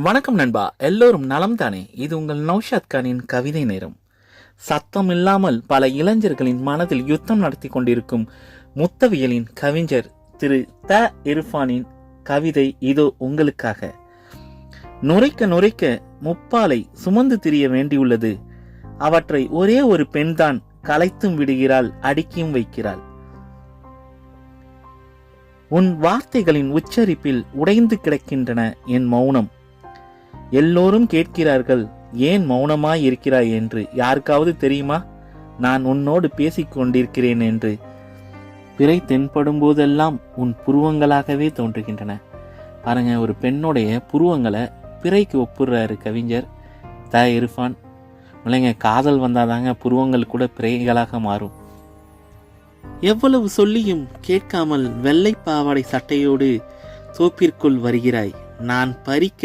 வணக்கம் நண்பா, எல்லோரும் நலம் தானே? இது உங்கள் நௌஷாத் கானின் கவிதை நேரம். சத்தம் இல்லாமல் பல இளைஞர்களின் மனதில் யுத்தம் நடத்தி கொண்டிருக்கும் முத்தவியலின் கவிஞர் திரு த இர்ஃபானின் கவிதை இதோ உங்களுக்காக. நுரைக்க நுரைக்க முப்பாலை சுமந்து திரிய வேண்டியுள்ளது. அவற்றை ஒரே ஒரு பெண்தான் கலைத்தும் விடுகிறாள், அடுக்கியும் வைக்கிறாள். உன் வார்த்தைகளின் உச்சரிப்பில் உடைந்து கிடக்கின்றன என் மௌனம். எல்லோரும் கேட்கிறார்கள், ஏன் மௌனமாய் இருக்கிறாய் என்று. யாருக்காவது தெரியுமா நான் உன்னோடு பேசிக் கொண்டிருக்கிறேன் என்று? பிறை தென்படும் போதெல்லாம் உன் புருவங்களாகவே தோன்றுகின்றன. பாருங்க, ஒரு பெண்ணுடைய புருவங்களை பிறைக்கு ஒப்புறாரு கவிஞர் த இர்ஃபான். இல்லைங்க, காதல் வந்தாதாங்க புருவங்கள் கூட பிறைகளாக மாறும். எவ்வளவு சொல்லியும் கேட்காமல் வெள்ளை பாவாடை சட்டையோடு தோப்பிற்குள் வருகிறாய். நான் பறிக்க